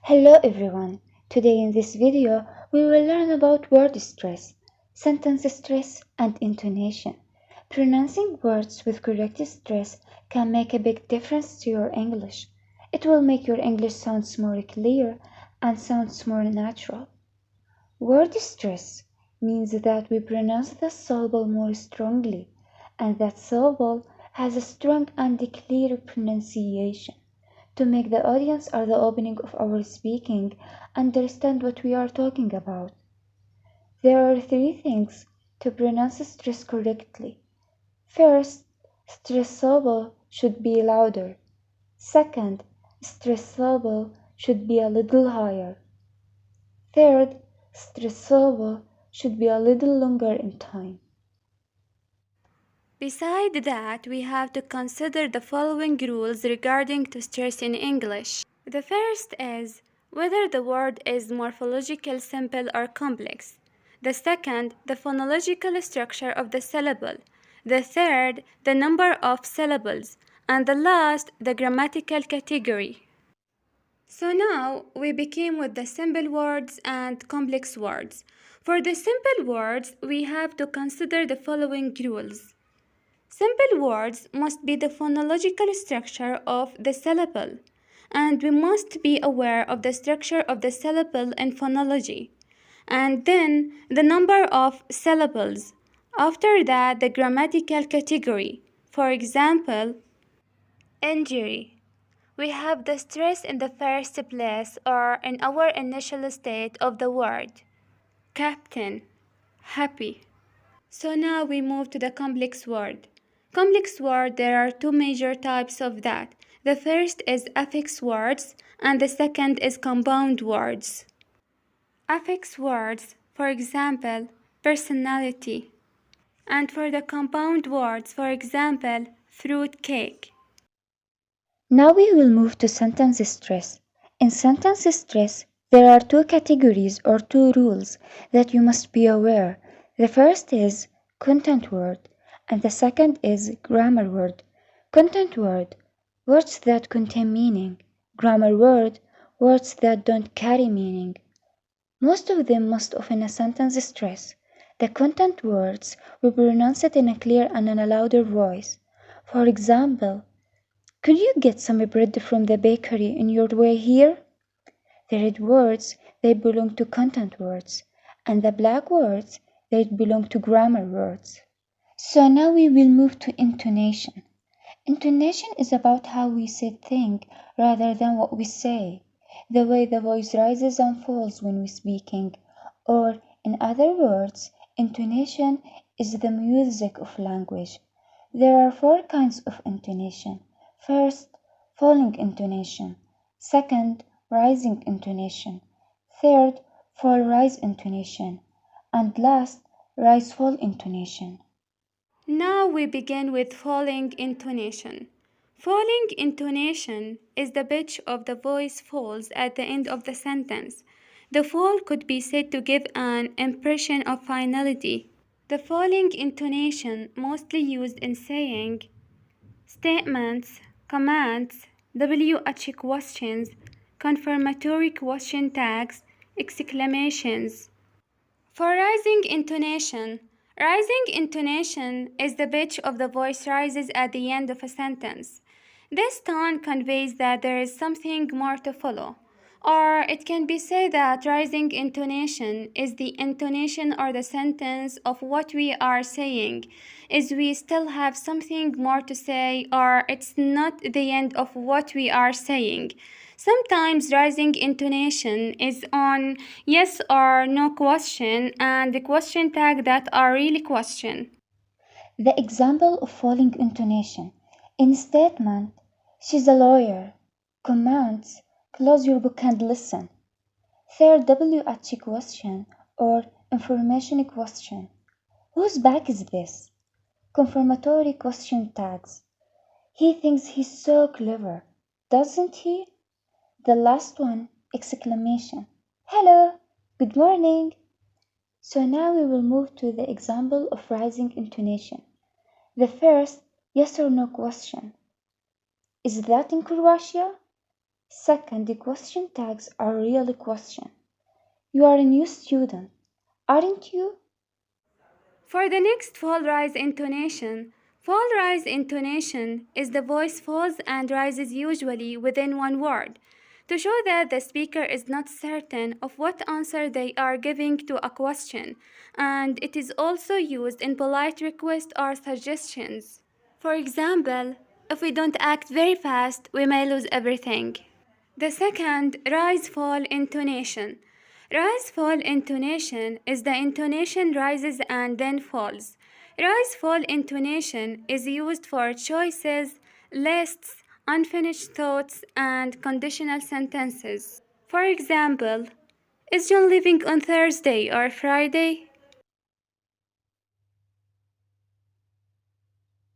Hello everyone. Today in this video we will learn about word stress, sentence stress and intonation. Pronouncing words with correct stress can make a big difference to your English. It will make your English sounds more clear and sounds more natural. Word stress means that we pronounce the syllable more strongly and that syllable has a strong and clear pronunciation to make the audience or the opening of our speaking understand what we are talking about. There are three things to pronounce stress correctly. First, stress syllable should be louder. Second, stress syllable should be a little higher. Third, stress syllable should be a little longer in time. Besides that, we have to consider the following rules regarding to stress in English. The first is whether the word is morphological simple or complex. The second, the phonological structure of the syllable. The third, the number of syllables. And the last, the grammatical category. So now we begin with the simple words and complex words. For the simple words, we have to consider the following rules. Simple words must be the phonological structure of the syllable, and we must be aware of the structure of the syllable in phonology, and then the number of syllables. After that, the grammatical category. For example, injury. We have the stress in the first place or in our initial state of the word. Captain, happy. So now we move to the complex word. Complex word, there are two major types of that. The first is affix words and the second is compound words. Affix words, for example, personality. And for the compound words, for example, fruit cake. Now we will move to sentence stress. In sentence stress, there are two categories or two rules that you must be aware. The first is content word and the second is grammar word. Content word, words that contain meaning. Grammar word, words that don't carry meaning. Most of them must often a sentence stress. The content words we pronounce it in a clear and in a louder voice. For example, could you get some bread from the bakery in your way here? The red words, they belong to content words, and the black words, they belong to grammar words. So now we will move to intonation. Intonation is about how we say things rather than what we say, the way the voice rises and falls when we're speaking, or in other words, intonation is the music of language. There are four kinds of intonation. First, falling intonation. Second, rising intonation. Third, fall-rise intonation. And last, rise-fall intonation. Now we begin with falling intonation. Falling intonation is the pitch of the voice falls at the end of the sentence. The fall could be said to give an impression of finality. The falling intonation mostly used in saying statements, commands, WH questions, confirmatory question tags, exclamations. For rising intonation is the pitch of the voice rises at the end of a sentence. This tone conveys that there is something more to follow. Or it can be said that rising intonation is the intonation or the sentence of what we are saying, is we still have something more to say, or it's not the end of what we are saying. Sometimes rising intonation is on yes or no question and the question tag that are really question. The example of falling intonation. In statement, she's a lawyer. Commands, close your book and listen. Third WH question or information question. Whose bag is this? Confirmatory question tags. He thinks he's so clever, doesn't he? The last one, exclamation. Hello, good morning. So now we will move to the example of rising intonation. The first, yes or no question. Is that in Croatia? Second, the question tags are really question. You are a new student, aren't you? For the next fall rise intonation, fall rise intonation is the voice falls and rises usually within one word to show that the speaker is not certain of what answer they are giving to a question, and it is also used in polite requests or suggestions. For example, if we don't act very fast, we may lose everything. The second, rise fall intonation. Rise fall intonation is the intonation rises and then falls. Rise fall intonation is used for choices, lists, unfinished thoughts, and conditional sentences. For example, is John leaving on Thursday or Friday?